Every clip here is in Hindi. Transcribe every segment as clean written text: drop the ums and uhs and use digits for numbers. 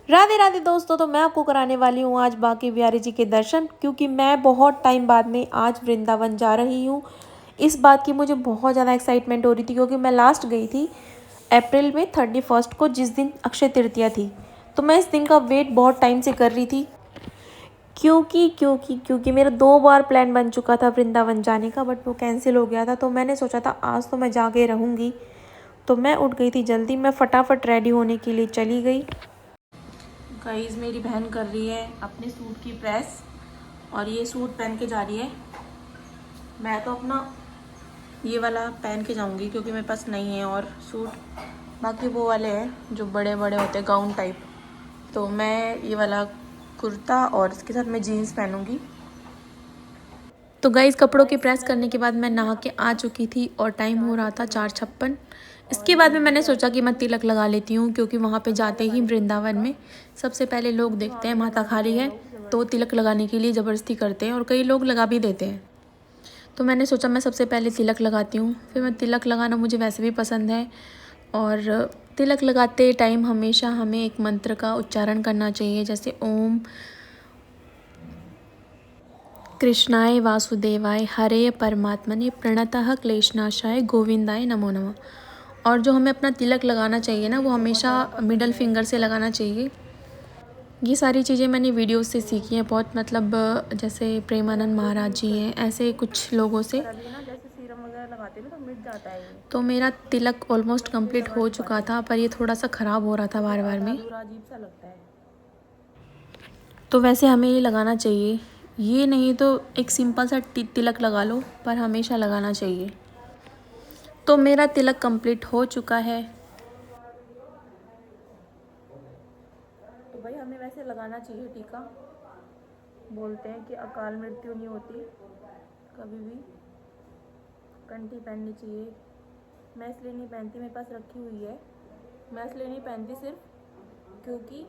राधे राधे दोस्तों, तो मैं आपको कराने वाली हूँ आज बांके बिहारी जी के दर्शन, क्योंकि मैं बहुत टाइम बाद में आज वृंदावन जा रही हूँ। इस बात की मुझे बहुत ज़्यादा एक्साइटमेंट हो रही थी, क्योंकि मैं लास्ट गई थी अप्रैल में 31 को, जिस दिन अक्षय तृतीया थी। तो मैं इस दिन का वेट बहुत टाइम से कर रही थी, क्योंकि मेरा 2 बार प्लान बन चुका था वृंदावन जाने का, बट वो कैंसिल हो गया था। तो मैंने सोचा था आज तो मैं जाके रहूँगी। तो मैं उठ गई थी जल्दी, मैं फटाफट रेडी होने के लिए चली गई। गाइस, मेरी बहन कर रही है अपने सूट की प्रेस और ये सूट पहन के जा रही है। मैं तो अपना ये वाला पहन के जाऊंगी, क्योंकि मेरे पास नहीं है और सूट। बाकी वो वाले हैं जो बड़े बड़े होते हैं, गाउन टाइप। तो मैं ये वाला कुर्ता और इसके साथ मैं जीन्स पहनूंगी। तो गाइस, कपड़ों की प्रेस करने के बाद मैं नहा के आ चुकी थी और टाइम हो रहा था 4:56। इसके बाद में मैंने सोचा कि मैं तिलक लगा लेती हूँ, क्योंकि वहाँ पे जाते ही वृंदावन में सबसे पहले लोग देखते हैं माता खाली है, तो तिलक लगाने के लिए ज़बरदस्ती करते हैं और कई लोग लगा भी देते हैं। तो मैंने सोचा मैं सबसे पहले तिलक लगाती हूँ। फिर मैं तिलक लगाना मुझे वैसे भी पसंद है, और तिलक लगाते टाइम हमेशा हमें एक मंत्र का उच्चारण करना चाहिए, जैसे ओम कृष्णाय वासुदेवाय हरे परमात्मने प्रणतः क्लेशनाशाय गोविंदाय नमो नमः। और जो हमें अपना तिलक लगाना चाहिए ना, वो हमेशा मिडल फिंगर से लगाना चाहिए। ये सारी चीज़ें मैंने वीडियो से सीखी हैं बहुत, मतलब जैसे प्रेमानंद महाराज जी हैं, ऐसे कुछ लोगों से। जैसे सीरम वगैरह लगाते हैं ना तो मिट जाता है। तो मेरा तिलक ऑलमोस्ट कंप्लीट हो चुका था, पर ये थोड़ा सा ख़राब हो रहा था बार बार में, अजीब सा लगता है। तो वैसे हमें ये लगाना चाहिए, ये नहीं तो एक सिंपल सा तिलक लगा लो, पर हमेशा लगाना चाहिए। तो मेरा तिलक कंप्लीट हो चुका है। तो भाई हमें वैसे लगाना चाहिए टीका। बोलते हैं कि अकाल मृत्यु नहीं होती कभी भी। कंठी पहननी चाहिए। मैं इसलिए नहीं पहनती, मेरे पास रखी हुई है। मैं इसलिए नहीं पहनती सिर्फ क्योंकि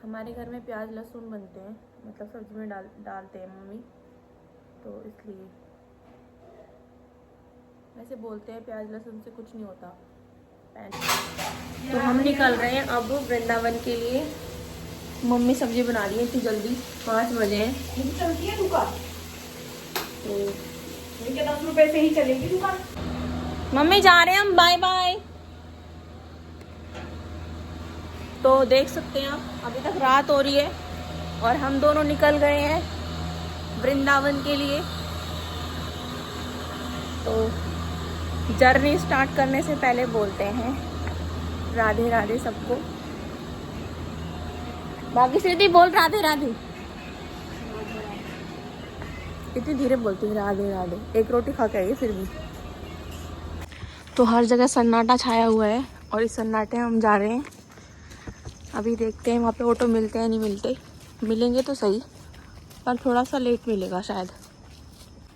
हमारे घर में प्याज लहसुन बनते हैं, मतलब सब्जी में डालते हैं मम्मी, तो इसलिए। वैसे बोलते हैं प्याज लहसुन से कुछ नहीं होता। तो हम निकल रहे हैं अब वृंदावन के लिए। मम्मी सब्जी बना रही है इतनी जल्दी, 5 बजे हैं। चलती है दुकान तो 10 रुपए से ही चलेगी दुकान। मम्मी जा रहे हैं हम, बाय बाय। तो देख सकते हैं आप, अभी तक रात हो रही है और हम दोनों निकल गए हैं वृंदावन के लिए। तो जर्नी स्टार्ट करने से पहले बोलते हैं राधे राधे सबको। बाकी सीधी बोल राधे राधे। इतनी धीरे बोलती है राधे राधे, एक रोटी खा के आई फिर भी। तो हर जगह सन्नाटा छाया हुआ है और इस सन्नाटे में हम जा रहे हैं। अभी देखते हैं वहाँ पे ऑटो मिलते हैं नहीं मिलते। मिलेंगे तो सही, पर थोड़ा सा लेट मिलेगा शायद।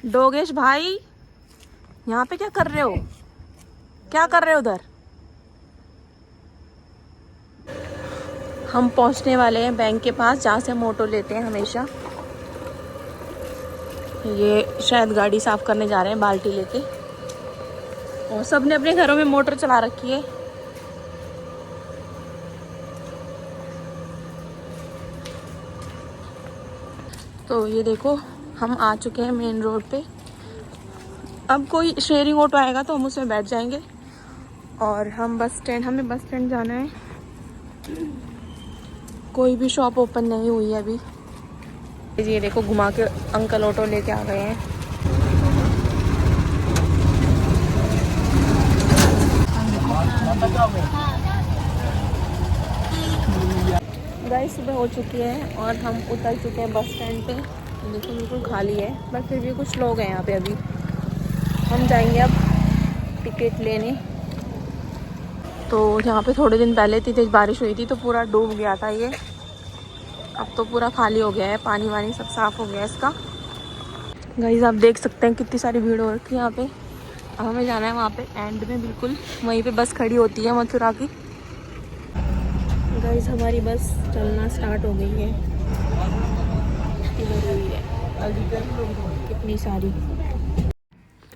डोगेश भाई, यहाँ पे क्या कर रहे हो? क्या कर रहे हो उधर? हम पहुँचने वाले हैं बैंक के पास, जहाँ से हम ऑटो लेते हैं हमेशा। ये शायद गाड़ी साफ करने जा रहे हैं बाल्टी लेके, और सब ने अपने घरों में मोटर चला रखी है। तो ये देखो, हम आ चुके हैं मेन रोड पे। अब कोई शेयरिंग ऑटो आएगा तो हम उसमें बैठ जाएंगे, और हम हमें बस स्टैंड जाना है। कोई भी शॉप ओपन नहीं हुई है अभी। ये देखो, घुमा के अंकल ऑटो लेके आ गए हैं। गाइस, सुबह हो चुकी है और हम उतर चुके हैं बस स्टैंड पे। देखो बिल्कुल खाली है, पर फिर भी कुछ लोग हैं यहाँ पे। अभी हम जाएंगे अब टिकट लेने। तो यहाँ पे थोड़े दिन पहले इतनी तेज बारिश हुई थी तो पूरा डूब गया था ये। अब तो पूरा खाली हो गया है, पानी वानी सब साफ हो गया है इसका। गाइस, आप देख सकते हैं कितनी सारी भीड़ हो रखी है यहाँ पे। अब हमें जाना है वहाँ पे एंड में, बिल्कुल वहीं पे बस खड़ी होती है मथुरा की। गाइस, हमारी बस चलना स्टार्ट हो गई है। कितनी सारी।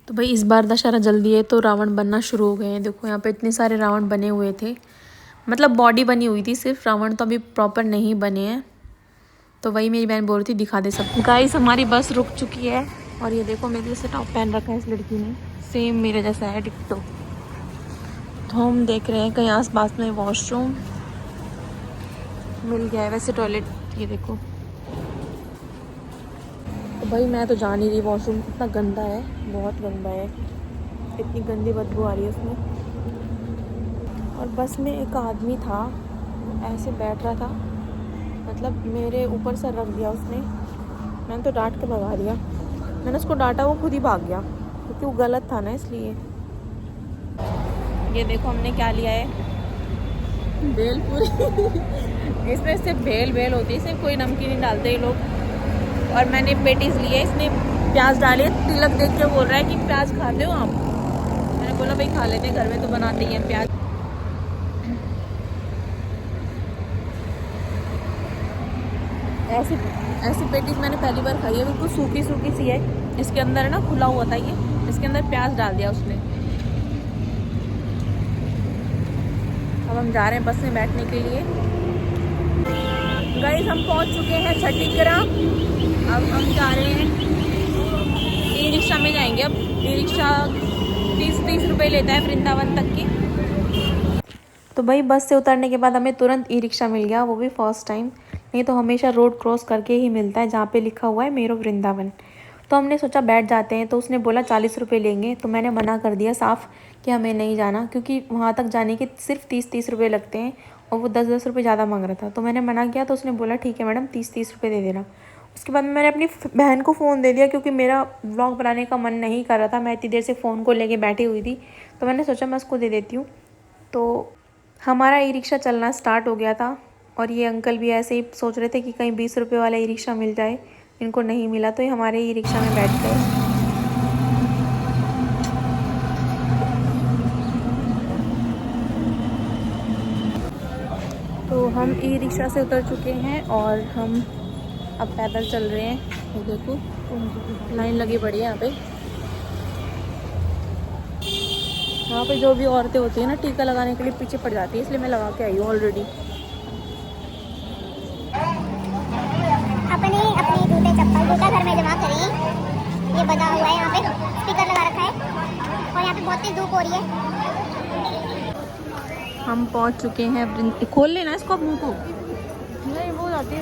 तो भाई इस बार दशहरा जल्दी है तो रावण बनना शुरू हो गए हैं। देखो यहाँ पे इतने सारे रावण बने हुए थे, मतलब बॉडी बनी हुई थी सिर्फ, रावण तो अभी प्रॉपर नहीं बने हैं। तो वही मेरी बहन बोल रही थी दिखा दे सब। गाइस हमारी बस रुक चुकी है और ये देखो मेरे जैसे टॉप पहन रखा है इस लड़की ने, सेम मेरे जैसा है डिट्टो। तो हम देख रहे हैं कहीं आस पास में वॉशरूम मिल गया है, वैसे टॉयलेट ये देखो। तो भाई मैं तो जा नहीं रही वॉशरूम, इतना गंदा है, बहुत गंदा है, इतनी गंदी बदबू आ रही है उसमें। और बस में एक आदमी था ऐसे बैठ रहा था, मतलब मेरे ऊपर से रख दिया उसने। मैंने तो डांट के भगा दिया, मैंने उसको डांटा, वो खुद ही भाग गया क्योंकि वो गलत था ना इसलिए। ये देखो हमने क्या लिया है, भेल पूरी इसमें सिर्फ भेल होती है, इसमें कोई नमकीन नहीं डालते ये लोग। और मैंने पेटीज ली है, इसमें प्याज डाले, तिलक देख के बोल रहा है कि प्याज खाते हो आप। मैंने बोला भाई खा लेते हैं, घर में तो बनाते ही हैं प्याज। ऐसी पेटीज मैंने पहली बार खाई है, बिल्कुल सूखी सूखी सी है। इसके अंदर है ना खुला हुआ था ये, इसके अंदर प्याज डाल दिया उसने। अब हम जा रहे हैं बस में बैठने के लिए। गाइस हम पहुंच चुके हैं छठीकरा। अब हम जा रहे हैं ई रिक्शा में जाएंगे। अब ई रिक्शा 30 रुपये लेता है वृंदावन तक की। तो भाई बस से उतरने के बाद हमें तुरंत ई रिक्शा मिल गया, वो भी फर्स्ट टाइम, नहीं तो हमेशा रोड क्रॉस करके ही मिलता है जहाँ पे लिखा हुआ है मेरो वृंदावन। तो हमने सोचा बैठ जाते हैं, तो उसने बोला 40 रुपये लेंगे। तो मैंने मना कर दिया साफ़ कि हमें नहीं जाना, क्योंकि वहाँ तक जाने के सिर्फ 30 रुपये लगते हैं और वो 10 रुपये ज़्यादा मांग रहा था। तो मैंने मना किया, तो उसने बोला ठीक है मैडम 30 रुपये दे देना। उसके बाद मैंने अपनी बहन को फ़ोन दे दिया, क्योंकि मेरा व्लॉग बनाने का मन नहीं कर रहा था, मैं इतनी देर से फ़ोन को लेके बैठी हुई थी। तो मैंने सोचा मैं उसको दे देती हूँ। तो हमारा ई रिक्शा चलना स्टार्ट हो गया था और ये अंकल भी ऐसे ही सोच रहे थे कि कहीं 20 रुपये वाला ई रिक्शा मिल जाए, इनको नहीं मिला तो ये हमारे ई रिक्शा में बैठ गए। तो हम ई रिक्शा से उतर चुके हैं और हम अब पैदल चल रहे हैं। ये देखो लाइन लगी पड़ी है यहाँ पे। यहाँ पे जो भी औरतें होती हैं ना टीका लगाने के लिए पीछे पड़ जाती है, इसलिए मैं लगा के आई हूँ ऑलरेडी। अपने जूते चप्पल जूता घर में जमा करिए। ये बजा हुआ है, यहाँ पे स्पीकर लगा रखा है और यहाँ पे बहुत तेज धूप हो रही है। हम पहुँच चुके हैं। खोल लेना इसको मुँह को, नहीं वो जाती है,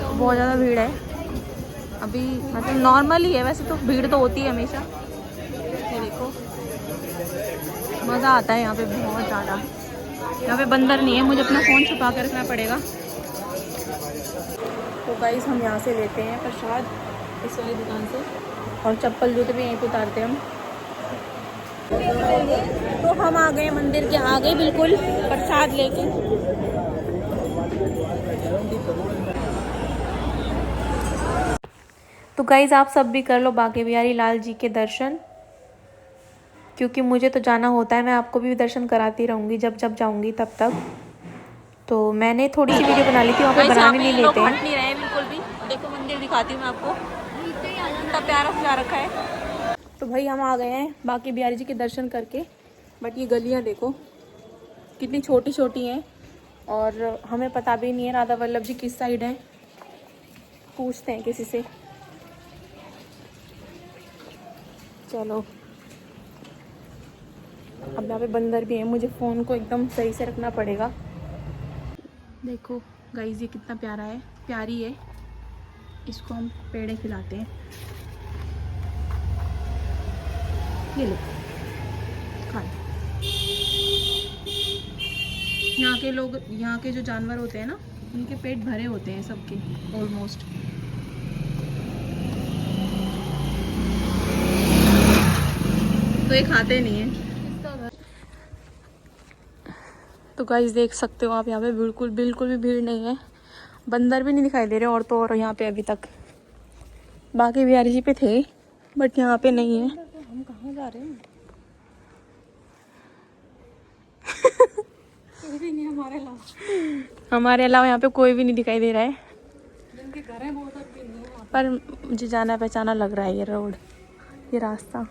बहुत ज़्यादा भीड़ है अभी, मतलब नॉर्मल ही है, वैसे तो भीड़ तो होती है हमेशा। ये देखो मज़ा आता है यहाँ पे बहुत ज़्यादा। यहाँ पे बंदर नहीं है, मुझे अपना फ़ोन छुपा कर रखना पड़ेगा। तो गाइस हम यहाँ से लेते हैं प्रसाद इस वाली दुकान से, और चप्पल जूते भी यहीं पे उतारते हैं हम। तो हम आ गए मंदिर के आगे बिल्कुल प्रसाद लेके। तो गाइस आप सब भी कर लो बांके बिहारी लाल जी के दर्शन, क्योंकि मुझे तो जाना होता है, मैं आपको भी दर्शन कराती रहूँगी जब जब जाऊँगी तब तक। तो मैंने थोड़ी सी वीडियो बना ली थी, वहाँ पे बनाने नहीं लेते हैं। नहीं रहे बिल्कुल भी। देखो मंदिर दिखाती हूँ मैं आपको, इतना प्यारा सजा रखा है। तो भाई हम आ गए हैं बांके बिहारी जी के दर्शन करके, बट ये गलियाँ देखो कितनी छोटी छोटी हैं और हमें पता भी नहीं है राधा वल्लभ जी किस साइड हैं। पूछते हैं किसी से। चलो अब यहाँ पे बंदर भी है, मुझे फ़ोन को एकदम सही से रखना पड़ेगा। देखो गाइस ये कितना प्यारा है, प्यारी है, इसको हम पेड़े खिलाते हैं। ये लो खा। यहाँ के लोग, यहाँ के जो जानवर होते हैं ना, उनके पेट भरे होते हैं सबके ऑलमोस्ट। तो ये खाते नहीं हैं। तो गाइस देख सकते हो आप यहाँ पे बिल्कुल भी भीड़ नहीं है, बंदर भी नहीं दिखाई दे रहे और तो और यहाँ पे अभी तक। बांके बिहारी जी पे थे बट यहाँ पे नहीं है। हम कहाँ जा रहे हैं? कोई भी नहीं हमारे अलावा यहाँ पे कोई भी नहीं दिखाई दे रहा है, पर मुझे जाना पहचाना लग रहा है ये रोड, ये रास्ता।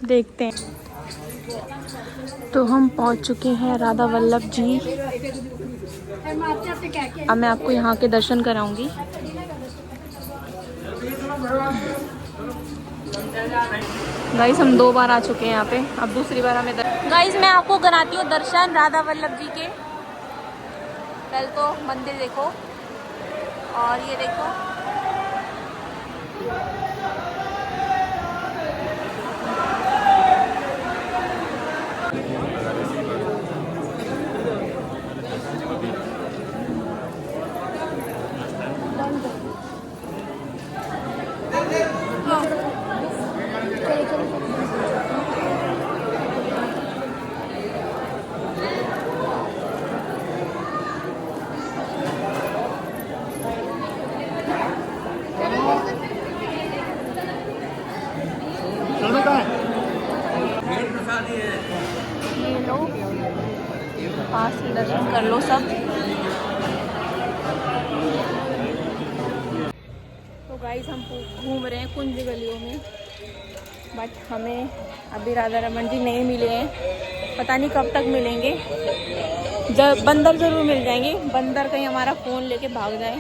देखते हैं। तो हम पहुंच चुके हैं राधा वल्लभ जी। अब मैं आपको यहाँ के दर्शन कराऊंगी। गाइस हम 2 बार आ चुके हैं यहाँ पे, अब दूसरी बार हमें गाइस मैं आपको कराती हूँ दर्शन राधा वल्लभ जी के। पहले तो मंदिर देखो और ये देखो, ये लो पास से दर्शन कर लो सब। तो गाइस हम घूम रहे हैं कुंज गलियों में, बट हमें अभी राधा रमन जी नहीं मिले हैं। पता नहीं कब तक मिलेंगे। जब बंदर ज़रूर मिल जाएंगे, बंदर कहीं हमारा फ़ोन लेके भाग जाए।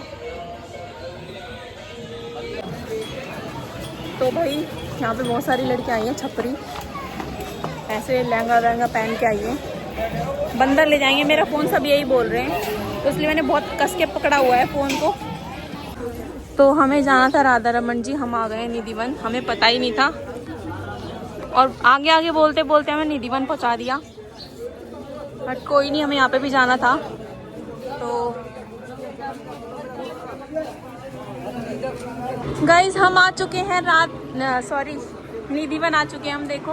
तो भाई यहाँ पे बहुत सारी लड़कियाँ आई हैं छपरी, ऐसे लहंगा वहंगा पहन के आई हैं। बंदर ले जाएंगे मेरा फ़ोन, सब यही बोल रहे हैं, तो इसलिए मैंने बहुत कस के पकड़ा हुआ है फ़ोन को। तो हमें जाना था राधा रमन जी, हम आ गए निधिवन, हमें पता ही नहीं था और आगे आगे बोलते बोलते हमें निधिवन पहुंचा दिया। बट कोई नहीं, हमें यहाँ पे भी जाना था। तो गाइस हम आ चुके हैं निधिवन आ चुके हैं हम, देखो।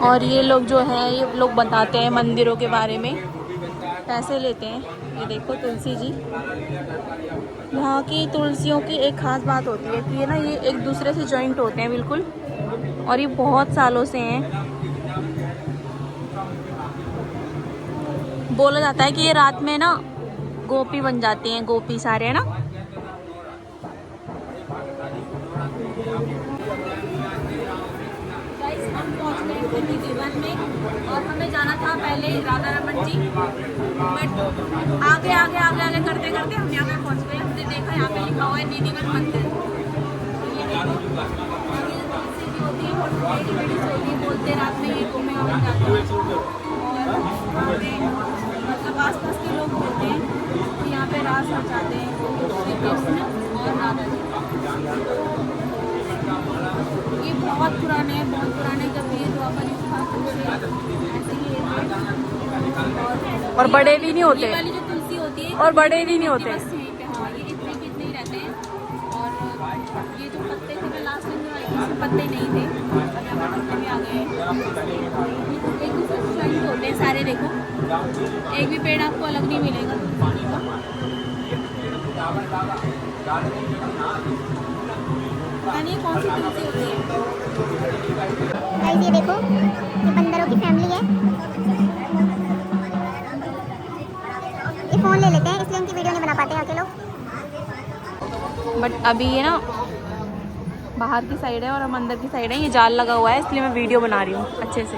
और ये लोग जो हैं, ये लोग बताते हैं मंदिरों के बारे में, पैसे लेते हैं। ये देखो तुलसी जी, यहाँ की तुलसियों की एक ख़ास बात होती है कि ये ना, ये एक दूसरे से जॉइंट होते हैं बिल्कुल, और ये बहुत सालों से हैं। बोला जाता है कि ये रात में ना गोपी बन जाती हैं, गोपी सारे है ना। हम पहुंच गए थे निधिवन में और हमें जाना था पहले राधा रमन जी, बट आगे आगे आगे आगे करते करते हम यहाँ पे पहुंच गए। हमने देखा यहाँ पे लिखा हुआ है निधिवन मंदिर। ये देखो, ये तुलसी जी होती है, बड़ी बड़ी होती है, बोलते रात में ये घूमे वहाँ जाते हैं। और वहाँ पे मतलब आस पास के लोग होते हैं, तो यहाँ पे रास रचाते हैं श्री कृष्ण और राधा जी। ये बहुत पुराने हैं, बहुत पुराने, जब ये द्वापर युग था ऐसे ही है। और बड़े भी नहीं होते, वाली जो तुलसी होती है और बड़े भी नहीं होते। हाँ, ये इतने कितने ही रहते हैं। और ये जो पत्ते थे, मैं लास्ट टाइम जो आई थी उसमें पत्ते नहीं थे, अब यहाँ पर पत्ते भी आ गए हैं। एक दूसरे से जॉइंट होते हैं सारे, देखो एक भी पेड़ आपको अलग नहीं मिलेगा। पता नहीं कौन सी तुलसी होती है। ये देखो, ये बंदरों की फैमिली है। ये फोन ले लेते हैं, इसलिए इनकी वीडियो नहीं बना पाते यहाँ के लोग। बट अभी ये ना बाहर की साइड है और हम अंदर की साइड है, ये जाल लगा हुआ है, इसलिए मैं वीडियो बना रही हूँ अच्छे से।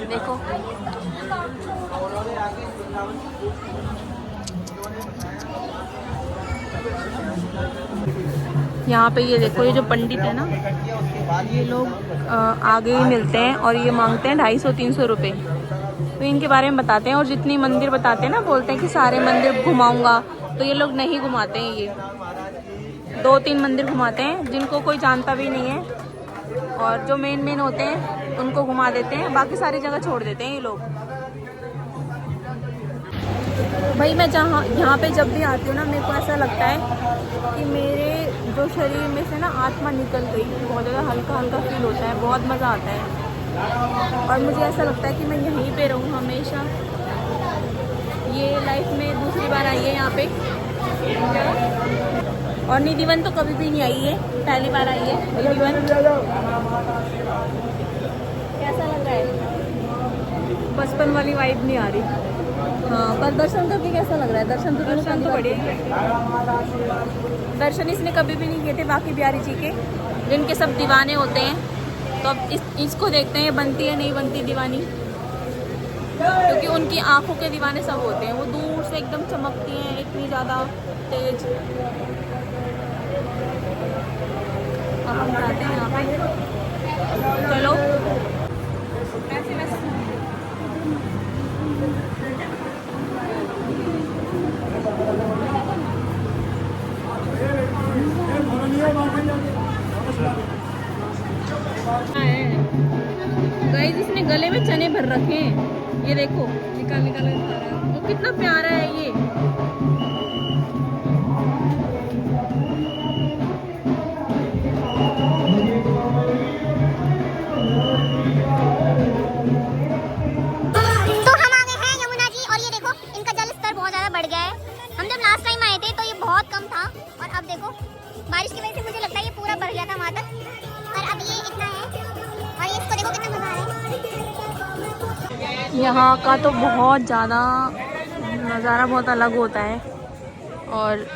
देखो यहाँ पे, ये देखो, ये जो पंडित है ना, ये लोग आगे ही मिलते हैं और ये मांगते हैं 250-300 रुपये। तो इनके बारे में बताते हैं और जितनी मंदिर बताते हैं ना, बोलते हैं कि सारे मंदिर घुमाऊंगा, तो ये लोग नहीं घुमाते हैं। ये 2-3 मंदिर घुमाते हैं जिनको कोई जानता भी नहीं है, और जो मेन होते हैं उनको घुमा देते हैं, बाकी सारी जगह छोड़ देते हैं ये लोग। भाई मैं यहाँ पे जब भी आती हूँ ना, मेरे को ऐसा लगता है कि मेरे जो शरीर में से ना आत्मा निकल गई, बहुत ज़्यादा हल्का हल्का फील होता है, बहुत मज़ा आता है। और मुझे ऐसा लगता है कि मैं यहीं पे रहूँ हमेशा। ये लाइफ में दूसरी बार आई है यहाँ पे, और निधिवन तो कभी भी नहीं आई है, पहली बार आई है निधिवन। कैसा लग रहा है? बचपन वाली वाइब नहीं आ रही। हाँ, पर दर्शन करके कैसा लग रहा है? दर्शन तो बढ़िया। दर्शन इसने कभी भी नहीं किए थे बाकी बिहारी जी के, जिनके सब दीवाने होते हैं। तो अब इसको देखते हैं ये बनती है नहीं बनती दीवानी, क्योंकि उनकी आंखों के दीवाने सब होते हैं। वो दूर से एकदम चमकती हैं इतनी ज़्यादा तेज। अब हम जाते हैं यहाँ पे, चलो। गाइस इसने गले में चने भर रखे हैं, ये देखो निकाल निकाल के खा रहा है। वो कितना प्यारा है ये। तो हम आ गए हैं यमुना जी, और ये देखो इनका जल स्तर बहुत ज्यादा बढ़ गया है। हम जब लास्ट टाइम आए थे तो ये बहुत कम था, और अब देखो बारिश की वजह से मुझे लगता है ये पूरा भर गया था वहाँ तक, और अब ये इतना है। और ये इसको देखो कितना मजा आ रहा है। यहाँ का तो बहुत ज़्यादा नज़ारा बहुत अलग होता है। और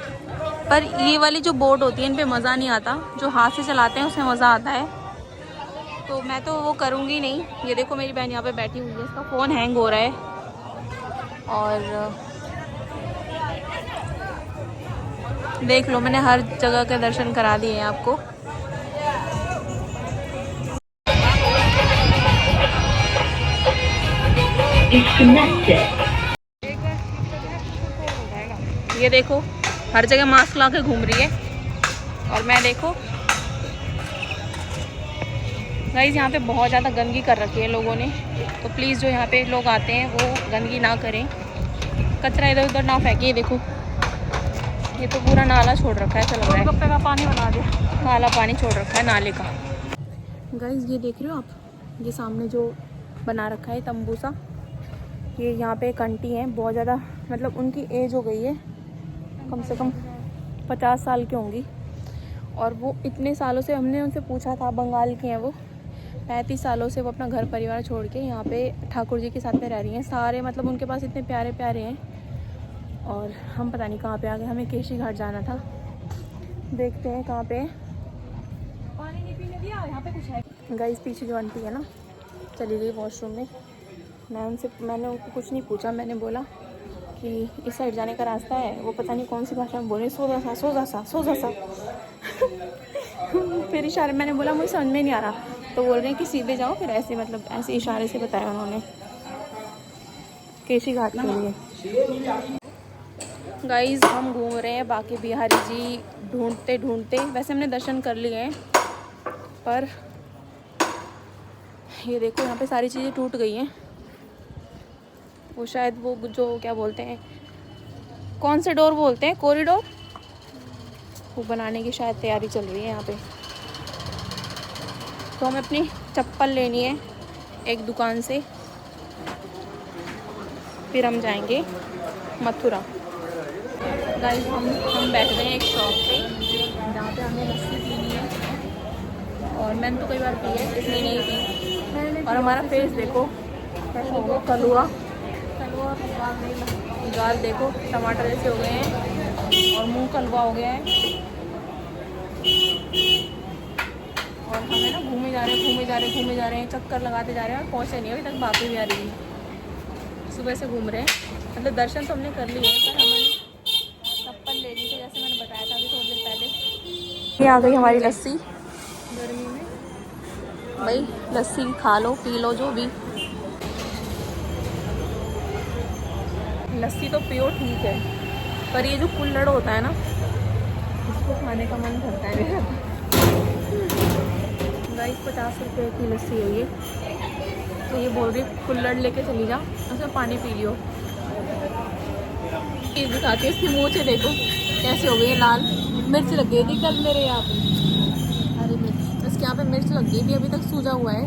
पर ये वाली जो बोट होती है इन पे मज़ा नहीं आता, जो हाथ से चलाते हैं उसमें मज़ा आता है। तो मैं तो वो करूँगी नहीं। ये देखो मेरी बहन यहाँ पे बैठी हुई है, इसका फ़ोन हैंग हो रहा है। और देख लो मैंने हर जगह के दर्शन करा दिए हैं आपको। ये देखो हर जगह मास्क ला के घूम रही है, और मैं देखो गाइस यहाँ पे बहुत ज़्यादा गंदगी कर रखी है लोगों ने। तो प्लीज़ जो यहाँ पे लोग आते हैं वो गंदगी ना करें, कचरा इधर उधर ना फेंके। देखो ये तो पूरा नाला छोड़ रखा है, ऐसा लग रहा है गप्पे का पानी बना दिया, काला पानी छोड़ रखा है नाले का। गाइस ये देख रहे हो आप, ये सामने जो बना रखा है तंबू सा, ये यहाँ पे एक आंटी हैं, बहुत ज़्यादा मतलब उनकी एज हो गई है, कम से कम 50 साल की होंगी। और वो इतने सालों से, हमने उनसे पूछा था, बंगाल की हैं वो, 35 सालों से वो अपना घर परिवार छोड़ के यहाँ पे ठाकुर जी के साथ में रह रही हैं सारे। मतलब उनके पास इतने प्यारे प्यारे हैं, और हम पता नहीं कहाँ पे आ गए। हमें केशी घाट जाना था, देखते हैं कहाँ पे। पानी नहीं पीने दिया, यहाँ पे कुछ है। गाइस पीछे जो आंटी है ना, चली गई वॉशरूम में। मैंने उनको कुछ नहीं पूछा, मैंने बोला कि इस साइड जाने का रास्ता है। वो पता नहीं कौन सी भाषा में बोल रही, सोजा सा सोजा सा सोजा सा। फिर इशारे, मैंने बोला मुझे समझ में नहीं आ रहा, तो बोल रहे हैं कि सीधे जाओ। फिर ऐसे मतलब ऐसे इशारे से बताया उन्होंने केशी घाट के लिए। गाइस हम घूम रहे हैं बाकी बिहारी जी ढूंढते ढूंढते। वैसे हमने दर्शन कर लिए हैं, पर ये देखो यहाँ पे सारी चीज़ें टूट गई हैं। वो शायद वो जो क्या बोलते हैं, कौन से डोर बोलते हैं, कॉरिडोर, वो बनाने की शायद तैयारी चल रही है यहाँ पे। तो हमें अपनी चप्पल लेनी है एक दुकान से, फिर हम जाएंगे मथुरा। गाइस हम बैठ गए एक शॉप पे जहाँ पे हमें लस्सी पीनी है, और मैंने तो कई बार पी है, इसलिए नहीं पी। और हमारा फेस देखो कैसा हो गया, कलुआ गाल देखो टमाटर जैसे हो गए हैं, और मुंह कलवा हो गया है। और हमें ना घूमे जा रहे हैं, चक्कर लगाते जा रहे हैं, और पहुँचे नहीं अभी तक। बाकी भी आ रही है, सुबह से घूम रहे हैं। मतलब दर्शन तो हमने कर लिए हैं, पर हमें चप्पल ले ली थी जैसे मैंने बताया था अभी थोड़ी देर पहले। ये आ गई हमारी लस्सी गर्मी में। भाई लस्सी खा लो, पी लो, जो भी। लस्सी तो पियो ठीक है, पर ये जो कुल्हड़ होता है ना, इसको खाने का मन करता है मेरा। गाइस 50 रुपये की लस्सी है ये। तो ये बोल रही कुल्हड़ लेके चली जा, उसमें पानी पी लियो। ये दिखाती है, इसकी मूँछ से देखो कैसे हो गई लाल। मिर्च लग गई थी कल मेरे यहाँ पे, हरी मिर्च, इसके यहाँ पे मिर्च लग गई थी, अभी तक सूजा हुआ है।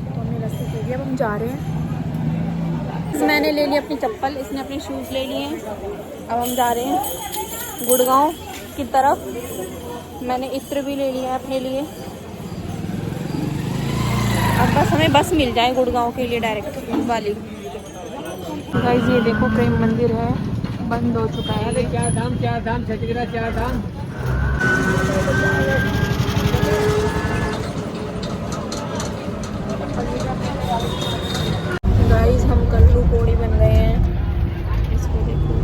तो हमने लस्सी पी ली, अब हम जा रहे हैं। मैंने ले ली अपनी चप्पल, इसने अपने शूज़ ले लिए हैं। अब हम जा रहे हैं गुड़गांव की तरफ। मैंने इत्र भी ले लिया है अपने लिए। अब बस हमें बस मिल जाए गुड़गांव के लिए डायरेक्ट वाली। गाइस ये देखो प्रेम मंदिर है, बंद हो चुका है। क्या दाम छटकरा, क्या दाम। गाइस हम कल्लू कोड़ी बन गए हैं, इसको देखो।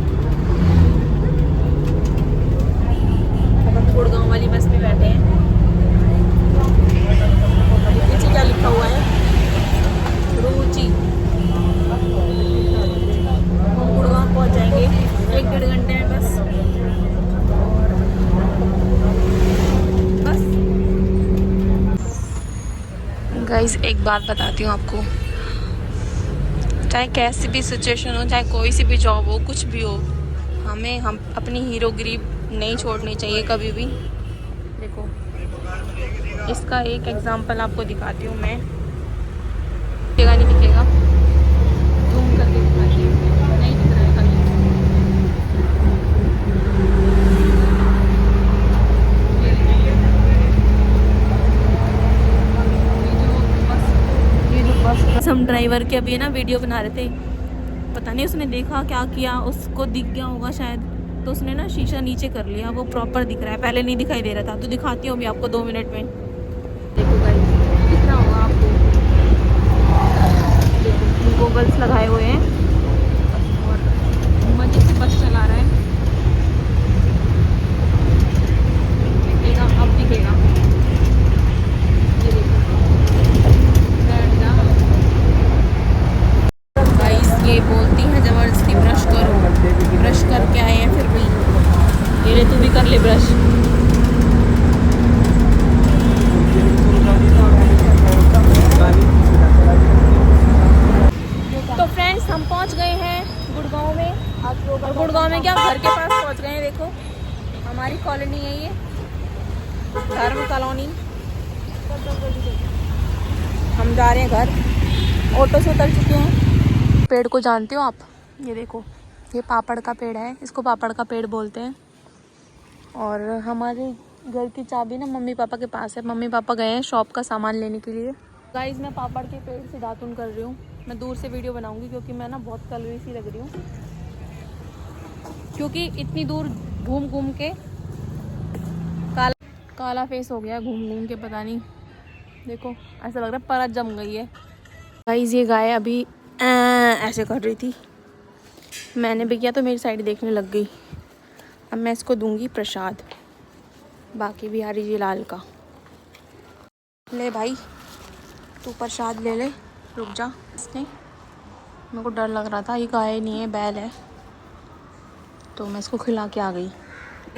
अब हम गुड़गांव वाली बस में बैठे हैं। नीचे क्या लिखा हुआ है? रुचि। हम गुड़गांव पहुंच जाएंगे 1-1.5 घंटे में बस। और बस गाइस एक बात बताती हूँ आपको, चाहे कैसी भी सिचुएशन हो, चाहे कोई सी भी जॉब हो, कुछ भी हो, हम अपनी हीरोगिरी नहीं छोड़नी चाहिए कभी भी। देखो इसका एक एग्जांपल आपको दिखाती हूँ मैं। दिखेगा नहीं दिखेगा, जूम करके दिखाती हूँ, नहीं दिख रहा है खाली। हम ड्राइवर के अभी ना वीडियो बना रहे थे, पता नहीं उसने देखा क्या किया, उसको दिख गया होगा शायद, तो उसने ना शीशा नीचे कर लिया, वो प्रॉपर दिख रहा है, पहले नहीं दिखाई दे रहा था। तो दिखाती हूँ अभी आपको 2 मिनट में। देखो गाइस दिख रहा होगा आपको, देखो गूगल्स लगाए हुए हैं और मजे से बस चला रहा है। दिखेगा, अब दिखेगा, ये देखो बैठ जा। गाइस ये बोलती है जबरदस्ती ब्रश करो, ब्रश करके आए हैं फिर भी। ये ले तू भी कर ले ब्रश। तो फ्रेंड्स हम पहुंच गए हैं गुड़गांव में। और गुड़गांव में क्या, घर के पास पहुंच गए हैं। देखो हमारी कॉलोनी है ये, धर्म कॉलोनी। हम जा रहे हैं घर, ऑटो से उतर चुके हैं। पेड़ को जानते हो आप? ये देखो, ये पापड़ का पेड़ है, इसको पापड़ का पेड़ बोलते हैं। और हमारे घर की चाबी ना मम्मी पापा के पास है। मम्मी पापा गए हैं शॉप का सामान लेने के लिए। गाइस मैं पापड़ के पेड़ से दातुन कर रही हूँ। मैं दूर से वीडियो बनाऊंगी क्योंकि मैं ना बहुत कलरी सी लग रही हूँ, क्योंकि इतनी दूर घूम घूम के काला फेस हो गया, घूम घूम के पता नहीं। देखो ऐसा लग रहा है परत जम गई है। गाइस ये गाय अभी ऐसे कर रही थी, मैंने भी किया तो मेरी साइड देखने लग गई। अब मैं इसको दूंगी प्रसाद, बाकी बिहारी जी लाल का। ले भाई तू प्रसाद ले ले, रुक जा। इसने मेरे को डर लग रहा था, ये गाय नहीं है बैल है, तो मैं इसको खिला के आ गई।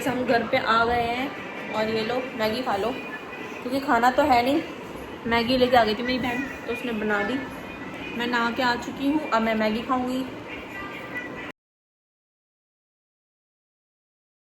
हम घर पे आ गए हैं और ये लो मैगी खा लो, क्योंकि खाना तो है नहीं। मैगी लेके आ गई थी मेरी बहन, तो उसने बना दी। मैं नहा के आ चुकी हूँ, अब मैं मैगी खाऊंगी।